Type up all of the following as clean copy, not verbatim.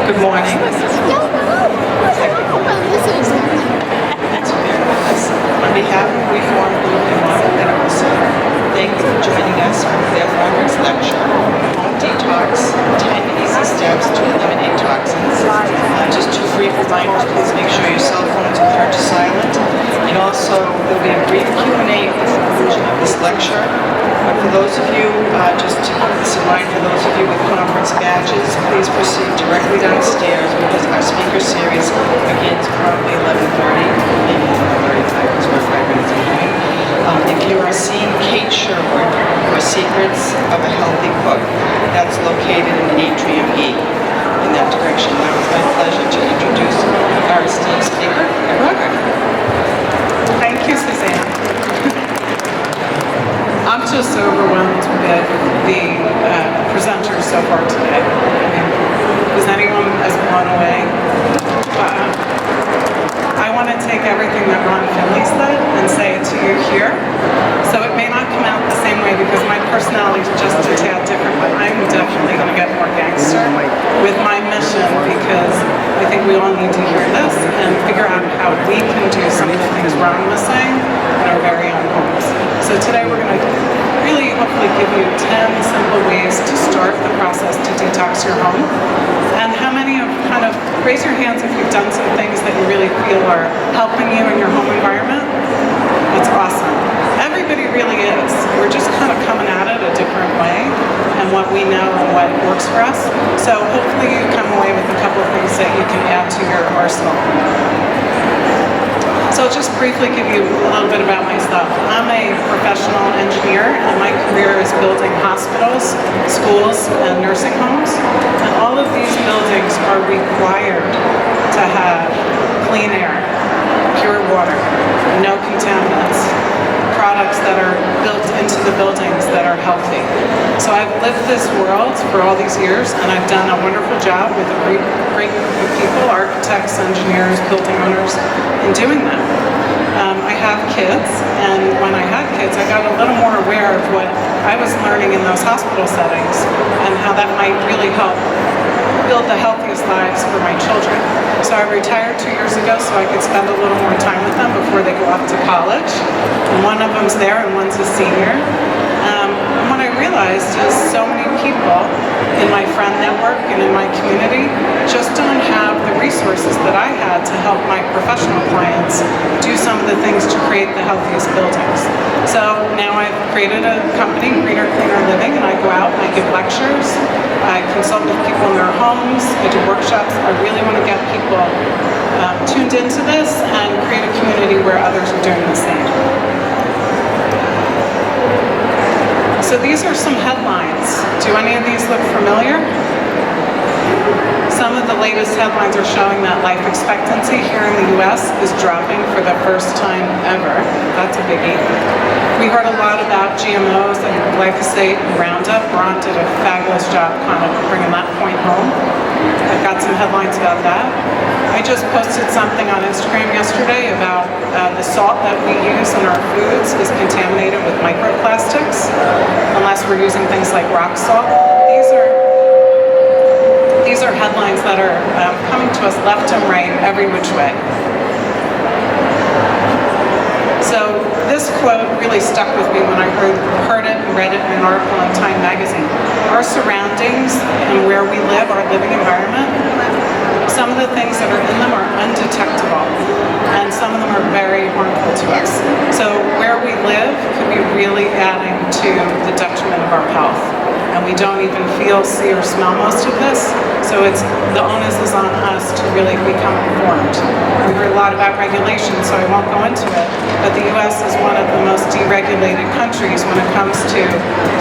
Good morning. On behalf of Reform Group and Modern Medical Center, thank you for joining us for their Lawrence lecture on Detox, 10 Easy Steps to Eliminate Toxins. Just two brief reminders, please make sure your cell phones are turned to silent. And also, there will be a brief Q&A at the conclusion of this lecture. But for those of you, just to keep this in mind, for those of you with conference badges, please proceed directly downstairs because our speaker series begins probably 11:30, maybe 11:35, because we're 5 minutes behind. If you are seeing Kate Sherwood for Secrets of a Healthy Cook, that's located in Atrium E, in that direction. Now it's my pleasure to introduce our esteemed speaker, Roger. Thank you, Suzanne. I'm just overwhelmed with the presenters so far today. Is anyone as blown away? I want to take everything that Ron Finley said and say it to you here. So it may not come out the same way because my personality is just a tad different, but I'm definitely going to get more gangster with my mission because I think we all need to hear this and figure out how we can do some of the things Ron was saying in our very own homes. So today we're going to really hopefully give you 10 simple ways to start the process to detox your home. And how many have kind of, raise your hands if you've done some things that you really feel are helping you in your home environment. That's awesome. Everybody really is. We're just kind of coming at it a different way and what we know and what works for us. So hopefully you come away with a couple of things that you can add to your arsenal. So I'll just briefly give you a little bit about myself. I'm a professional engineer and my career is building hospitals, schools, and nursing homes. And all of these buildings are required to have clean air, pure water, no contaminants, products that are built into the buildings that are healthy. So I've lived this world for all these years and I've done a wonderful job with a great group of people, architects, engineers, building owners, in doing that. I have kids, and when I had kids, I got a little more aware of what I was learning in those hospital settings and how that might really help build the healthiest lives for my children. So I retired 2 years ago so I could spend a little more time with them before they go off to college. And one of them's there and one's a senior. And what I realized is so many people in my friend network and in my community just don't have the resources that I had to help my professional clients do some of the things to create the healthiest buildings. So now I've created a company, Greener, Cleaner Living, and I go out and I give lectures. I consult with people in their homes. I do workshops. I really want to get people tuned into this and create a community where others are doing the same. So these are some headlines. Do any of these look familiar? Some of the latest headlines are showing that life expectancy here in the U.S. is dropping for the first time ever. That's a biggie. We heard a lot about GMOs and glyphosate and Roundup. Ron did a fabulous job kind of bringing that point home. I've got some headlines about that. I just posted something on Instagram yesterday about the salt that we use in our foods is contaminated with microplastics, unless we're using things like rock salt. These are headlines that are coming to us left and right, every which way. So this quote really stuck with me when I heard it and read it in an article in Time magazine. Our surroundings and where we live, our living environment, some of the things that are in them are undetectable, and some of them are very harmful to us. So where we live could be really adding to the detriment of our health. And we don't even feel, see, or smell most of this. So the onus is on us to really become informed. We heard a lot about regulation, so I won't go into it. But the U.S. is one of the most deregulated countries when it comes to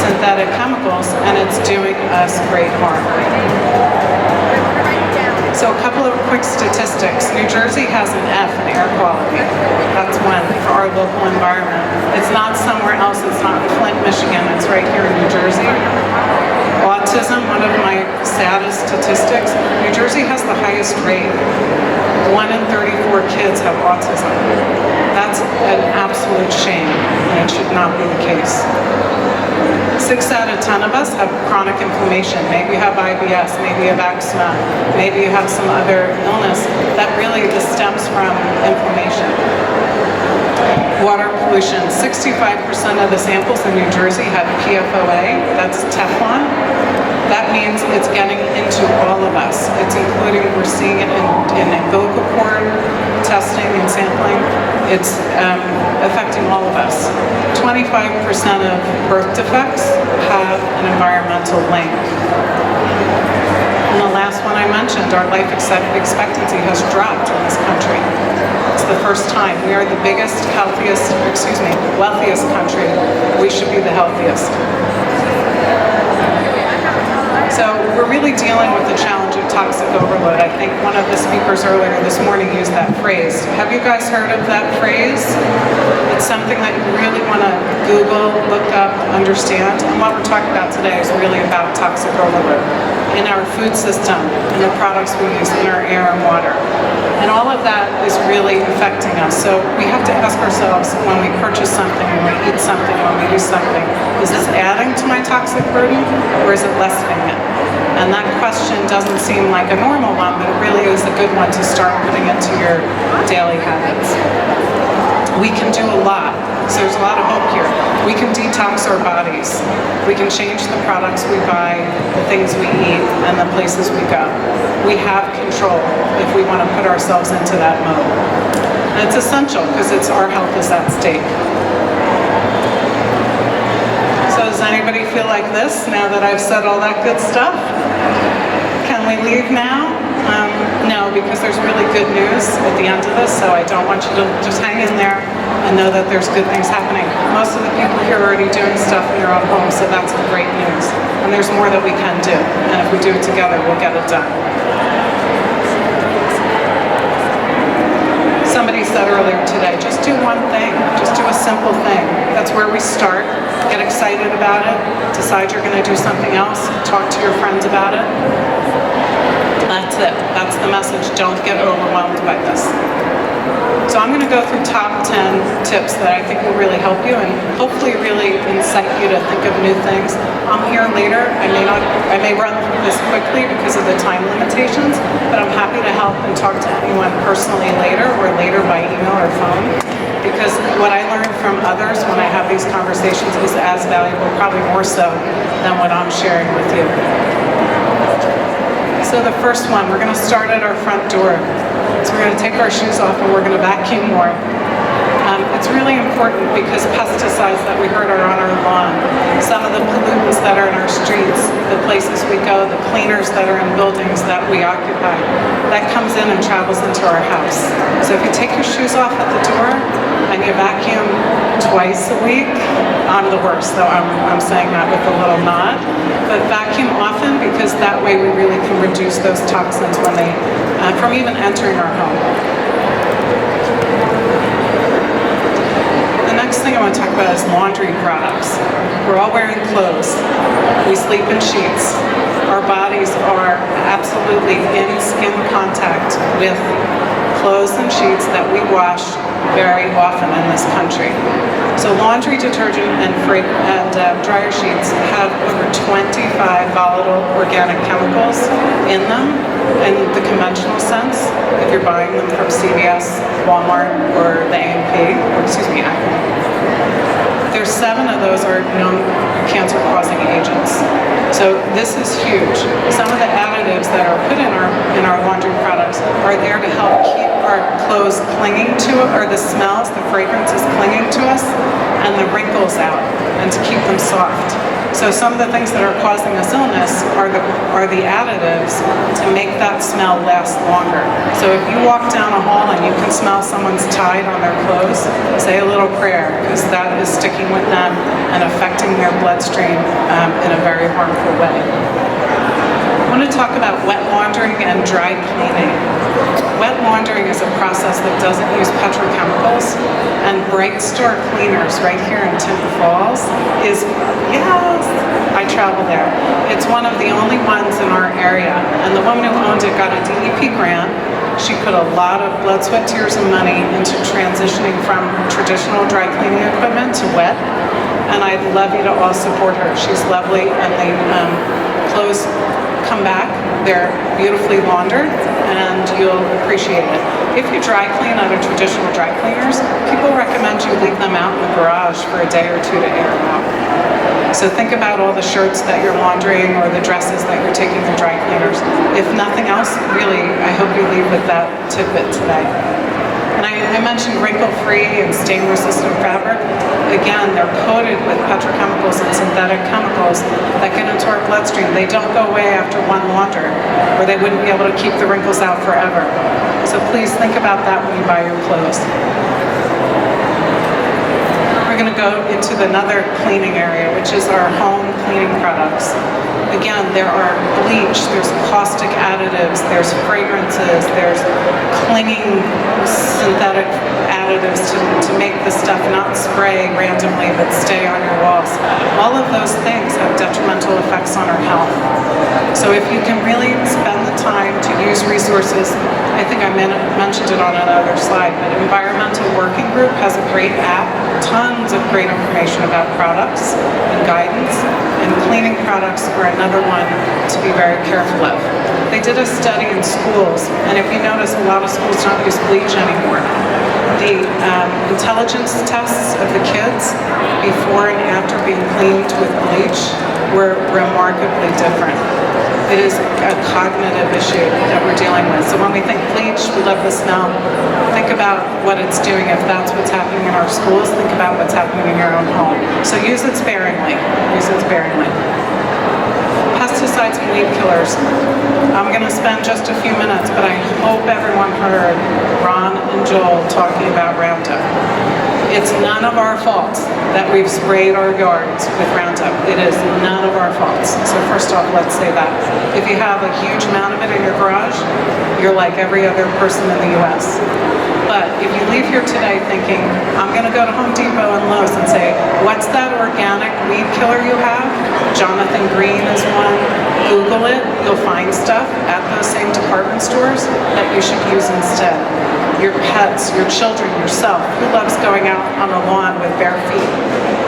synthetic chemicals, and it's doing us great harm. So a couple of quick statistics. New Jersey has an F in air quality. That's one for our local environment. It's not somewhere else. It's not in Flint, Michigan. It's right here in New Jersey. Autism, one of my saddest statistics. New Jersey has the highest rate. 1 in 34 kids have autism. That's an absolute shame, and it should not be the case. 6 out of 10 of us have chronic inflammation. Maybe you have IBS, maybe you have eczema, maybe you have some other illness that really just stems from inflammation. Water pollution. 65% of the samples in New Jersey have PFOA, that's Teflon. That means it's getting into all of us. It's including, we're seeing it in umbilical cord testing and sampling. It's affecting all of us. 25% of birth defects have an environmental link. And the last one I mentioned, our life expectancy has dropped in this country. It's the first time. We are the biggest, wealthiest country. We should be the healthiest. So we're really dealing with the challenge of toxic overload. I think one of the speakers earlier this morning used that phrase. Have you guys heard of that phrase? It's something that you really want to Google, look up, understand. And what we're talking about today is really about toxic overload in our food system, in the products we use, in our air and water. And all of that is really affecting us. So we have to ask ourselves when we purchase something, when we eat something, when we do something, is this adding to my toxic burden or is it lessening it? And that question doesn't seem like a normal one, but it really is a good one to start putting into your daily habits. We can do a lot. So there's a lot of hope here. We can detox our bodies. We can change the products we buy, the things we eat, and the places we go. We have control if we want to put ourselves into that mode. And it's essential because our health is at stake. So does anybody feel like this now that I've said all that good stuff? Can we leave now? No, because there's really good news at the end of this, so I don't want you to just hang in there and know that there's good things happening. Most of the people here are already doing stuff in their own homes, so that's the great news. And there's more that we can do, and if we do it together, we'll get it done. Somebody said earlier today, just do one thing, just do a simple thing. That's where we start. Get excited about it, decide you're going to do something else, talk to your friends about it. That's it. That's the message. Don't get overwhelmed by this. So I'm going to go through top 10 tips that I think will really help you and hopefully really incite you to think of new things. I'm here later. I may run through this quickly because of the time limitations, but I'm happy to help and talk to anyone personally later or later by email or phone. Because what I learn from others when I have these conversations is as valuable, probably more so than what I'm sharing with you. So the first one, we're going to start at our front door. So we're going to take our shoes off and we're going to vacuum more. It's really important because pesticides that we heard are on our lawn, some of the pollutants that are in our streets, the places we go, the cleaners that are in buildings that we occupy, that comes in and travels into our house. So if you take your shoes off at the door and you vacuum twice a week, I'm the worst, though I'm saying that with a little nod, but vacuum often because that way we really can reduce those toxins when they, from even entering our home. The next thing I want to talk about is laundry products. We're all wearing clothes. We sleep in sheets. Our bodies are absolutely in skin contact with clothes and sheets that we wash very often in this country. So laundry detergent and dryer sheets have over 25 volatile organic chemicals in them in the conventional sense. If you're buying them from CVS, Walmart, or the Acme. There's 7 of those are known cancer-causing agents. So this is huge. Some of the additives that are put in our laundry products are there to help keep our clothes clinging to it, or the smells, the fragrances clinging to us, and the wrinkles out, and to keep them soft. So some of the things that are causing us illness are the additives to make that smell last longer. So if you walk down a hall and you can smell someone's tide on their clothes, say a little prayer, because that is sticking with them and affecting their bloodstream in a very harmful way. I want to talk about wet laundering and dry cleaning. Wet laundering is a process that doesn't use petrochemicals, and Bright Store Cleaners right here in Tinton Falls is, yes, I travel there. It's one of the only ones in our area, and the woman who owned it got a DEP grant. She put a lot of blood, sweat, tears, and money into transitioning from traditional dry cleaning equipment to wet. and I'd love you to all support her. She's lovely, and the clothes come back. They're beautifully laundered, and you'll appreciate it. If you dry clean at a traditional dry cleaners, people recommend you leave them out in the garage for a day or two to air them out. So think about all the shirts that you're laundering or the dresses that you're taking to dry cleaners. If nothing else, really, I hope you leave with that tidbit today. And I mentioned wrinkle-free and stain-resistant fabric. Again, they're coated with petrochemicals and synthetic chemicals that get into our bloodstream. They don't go away after one launder, or they wouldn't be able to keep the wrinkles out forever. So please think about that when you buy your clothes. We're going to go into another cleaning area, which is our home cleaning products. Again, there are bleach, there's caustic additives, there's fragrances, there's clinging synthetic additives to make the stuff not spray randomly but stay on your walls. All of those things have detrimental effects on our health. So if you can really spend the time to use resources, I think I mentioned it on another slide, but Environmental Working Group has a great app, tons of great information about products and guidance, and cleaning products are another one to be very careful of. They did a study in schools, and if you notice, a lot of schools don't use bleach anymore. The intelligence tests of the kids before and after being cleaned with bleach were remarkably different. It is a cognitive issue that we're dealing with. So when we think bleach, we love the smell. Think about what it's doing. If that's what's happening in our schools, think about what's happening in your own home. So use it sparingly. Use it sparingly. Pesticides and weed killers. I'm going to spend just a few minutes, but I hope everyone heard Ron and Joel talking about Roundup. It's none of our fault that we've sprayed our yards with Roundup. It is none of our faults. So first off, let's say that. If you have a huge amount of it in your garage, you're like every other person in the U.S. But if you leave here today thinking, I'm going to go to Home Depot and Lowe's and say, what's that organic weed killer you have? Jonathan Green is one. Google it. You'll find stuff at those same department stores that you should use instead. Your pets, your children, yourself. Who loves going out on the lawn with bare feet?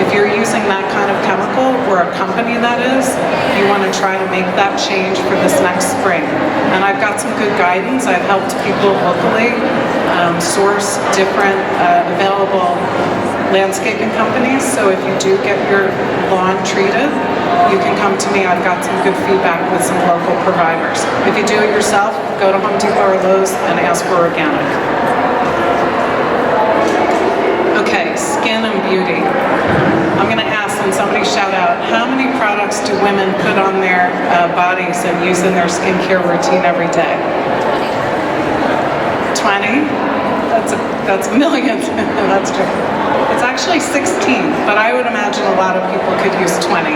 If you're using that kind of chemical, or a company that is, you want to try to make that change for this next spring. And I've got some good guidance. I've helped people locally source different available landscaping companies. So if you do get your lawn treated, you can come to me. I've got some good feedback with some local providers. If you do it yourself, go to Home Depot or Lowe's and ask for organic. Okay, skin and beauty. I'm going to ask, and somebody shout out, how many products do women put on their bodies and use in their skincare routine every day? 20? That's millions. That's true. It's actually 16, but I would imagine a lot of people could use 20.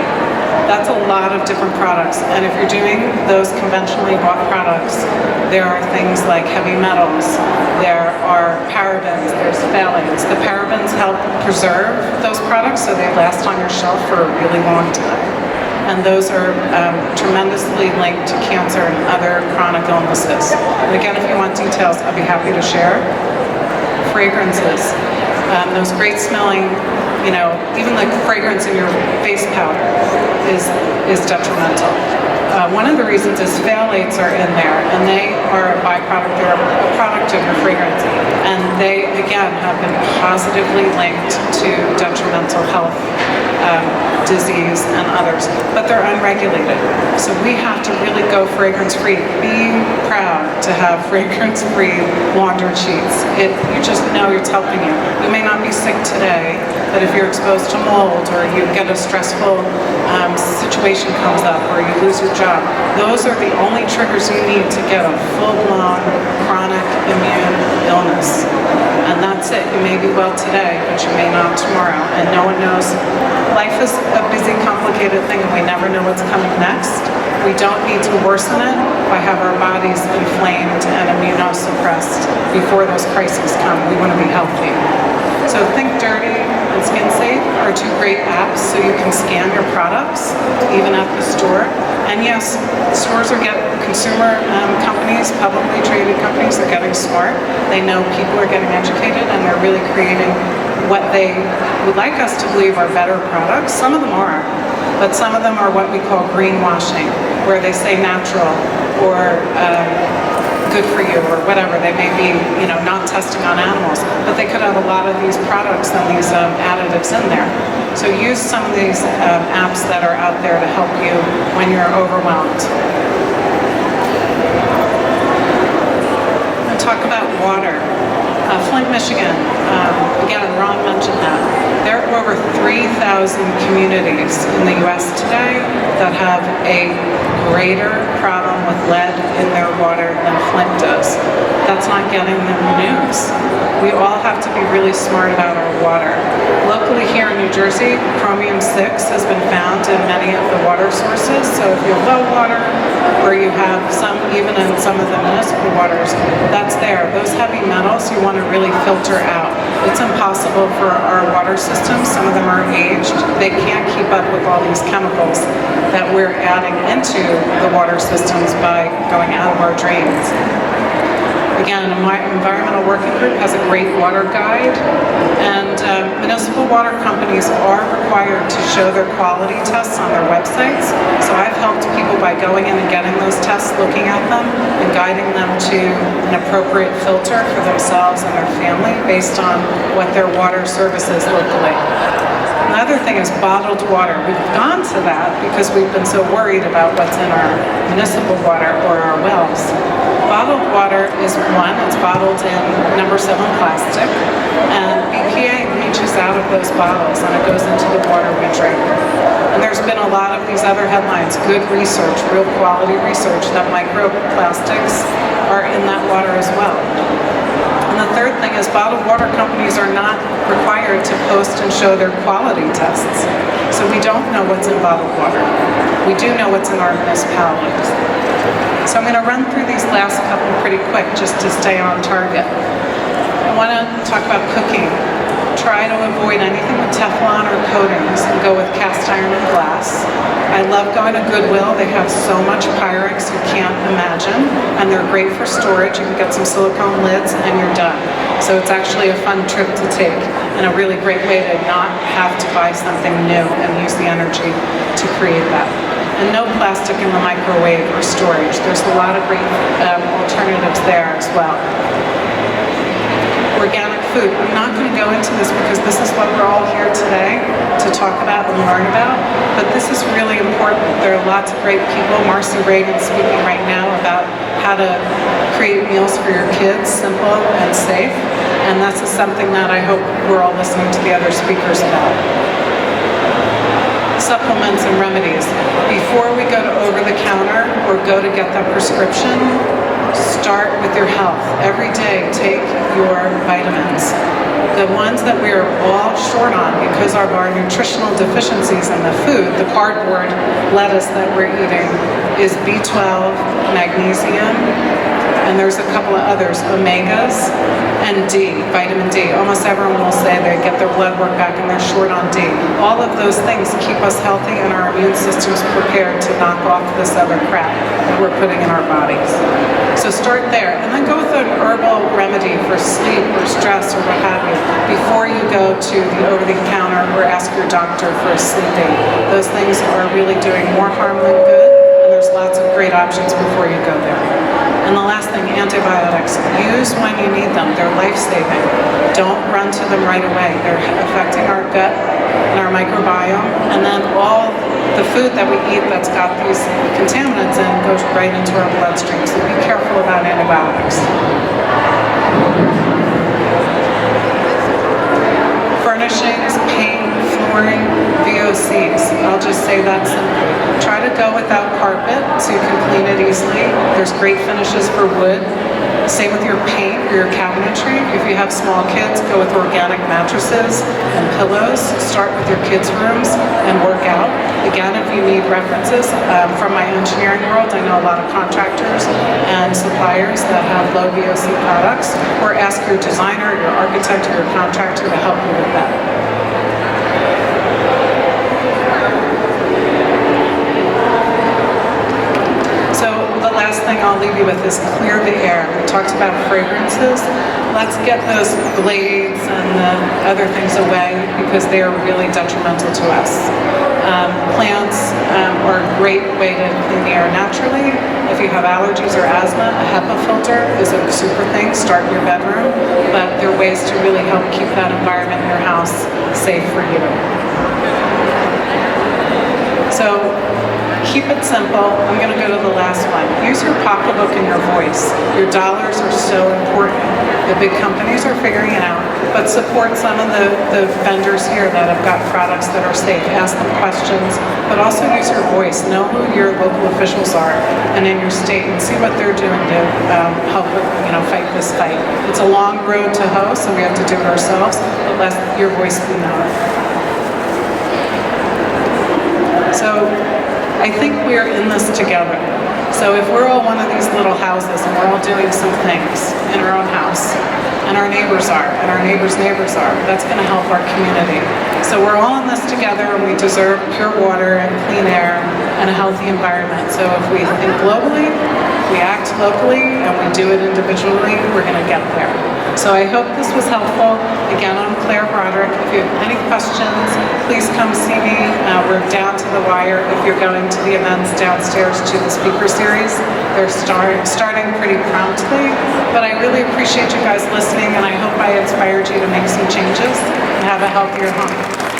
That's a lot of different products. And if you're doing those conventionally bought products, there are things like heavy metals, there are parabens, there's phthalates. The parabens help preserve those products so they last on your shelf for a really long time. And those are tremendously linked to cancer and other chronic illnesses. And again, if you want details, I'd be happy to share. Fragrances, those great smelling, even the fragrance in your face powder is detrimental. One of the reasons is phthalates are in there, and they are a byproduct, they're a product of your fragrance. And they, again, have been positively linked to detrimental health, disease, and others, but they're unregulated. So we have to really go fragrance-free. Be proud to have fragrance-free laundered sheets. You just know it's helping you. You may not be sick today, but if you're exposed to mold or you get a stressful situation comes up or you lose your job, those are the only triggers you need to get a full-blown chronic immune illness. And that's it. You may be well today, but you may not tomorrow. And no one knows. Life is a busy, complicated thing, and we never know what's coming next. We don't need to worsen it by having our bodies inflamed and immunosuppressed before those crises come. We want to be healthy. So Think Dirty and Skin Safe are two great apps so you can scan your products even at the store. And yes, stores are getting, consumer companies, publicly traded companies are getting smart. They know people are getting educated and they're really creating what they would like us to believe are better products. Some of them are, but some of them are what we call greenwashing, where they say natural or good for you or whatever. They may be, not testing on animals, but they could have a lot of these products and these additives in there. So use some of these apps that are out there to help you when you're overwhelmed. And talk about water. Flint, Michigan, again, Ron mentioned that. There are over 3,000 communities in the U.S. today that have a greater problem with lead in their water than Flint does. That's not getting them news. We all have to be really smart about our water. Locally here in New Jersey, chromium-6 has been found in many of the water sources. So if you have well water, or you have some, even in some of the municipal waters, that's there. Those heavy metals you want to really filter out. It's impossible for our water systems. Some of them are aged. They can't keep up with all these chemicals that we're adding into the water systems by going out of our drains. Again, my environmental working group has a great water guide, and municipal water companies are required to show their quality tests on their websites. So I've helped people by going in and getting those tests, looking at them, and guiding them to an appropriate filter for themselves and their family based on what their water service is locally. Another thing is bottled water. We've gone to that because we've been so worried about what's in our municipal water or our wells. Bottled water is one, it's bottled in number 7 plastic, and BPA leaches out of those bottles and it goes into the water we drink. And there's been a lot of these other headlines, good research, real quality research, that microplastics are in that water as well. And the third thing is bottled water companies are not required to post and show their quality tests. So we don't know what's in bottled water. We do know what's in our municipalities. So I'm going to run through these last couple pretty quick just to stay on target. I want to talk about cooking. Try to avoid anything with Teflon or coatings and go with cast iron and glass. I love going to Goodwill. They have so much Pyrex you can't imagine, and they're great for storage. You can get some silicone lids and you're done. So it's actually a fun trip to take and a really great way to not have to buy something new and use the energy to create that. And no plastic in the microwave or storage. There's a lot of great alternatives there as well. Organic food. I'm not going to go into this because this is what we're all here today to talk about and learn about, but this is really important. There are lots of great people. Marcy Reagan's speaking right now about how to create meals for your kids, simple and safe, and that's something that I hope we're all listening to the other speakers about. Supplements and remedies. Before we go to over-the-counter or go to get that prescription, start with your health. Every day, take your vitamins. The ones that we are all short on because of our nutritional deficiencies in the food, the cardboard lettuce that we're eating, is B12, magnesium, and there's a couple of others, omegas, and D, vitamin D. Almost everyone will say they get their blood work back and they're short on D. All of those things keep us healthy and our immune system's prepared to knock off this other crap that we're putting in our bodies. So start there, and then go with an herbal remedy for sleep or stress or what have you before you go to the over-the-counter or ask your doctor for a sleep aid. Those things are really doing more harm than good, and there's lots of great options before you go there. And the last thing, antibiotics. Use when you need them. They're life-saving. Don't run to them right away. They're affecting our gut and our microbiome, and then all the food that we eat that's got these contaminants in goes right into our bloodstream. So be careful about antibiotics. Furnishings, paint, flooring, VOCs. I'll just say that simply. Try to go without carpet so you can clean it easily. There's great finishes for wood. Same with your paint or your cabinetry. If you have small kids, go with organic mattresses and pillows. Start with your kids' rooms and work out. Again, if you need references from my engineering world, I know a lot of contractors and suppliers that have low VOC products, or ask your designer, your architect, or your contractor to help you with that. So the last thing I'll leave you with is clear the air. We talked about fragrances. Let's get those blades and the other things away because they are really detrimental to us. Plants are a great way to clean the air naturally. If you have allergies or asthma, a HEPA filter is a super thing. Start in your bedroom, but there are ways to really help keep that environment in your house safe for you. So keep it simple. I'm going to go to the last one. Use your pocketbook and your voice. Your dollars are so important. The big companies are figuring it out, but support some of the vendors here that have got products that are safe. Ask them questions, but also use your voice. Know who your local officials are and in your state, and see what they're doing to help fight this fight. It's a long road to hoe, so we have to do it ourselves, but let your voice be known. So I think we're in this together. So if we're all one of these little houses and we're all doing some things in our own house, and our neighbors are, and our neighbors' neighbors are, that's going to help our community. So we're all in this together, and we deserve pure water and clean air and a healthy environment. So if we think globally, we act locally, and we do it individually, we're going to get there. So I hope this was helpful. Again, I'm Claire Broderick. If you have any questions, please come see me. We're down to the wire. If you're going to the events downstairs to the speaker series, they're starting pretty promptly. But I really appreciate you guys listening, and I hope I inspired you to make some changes and have a healthier home.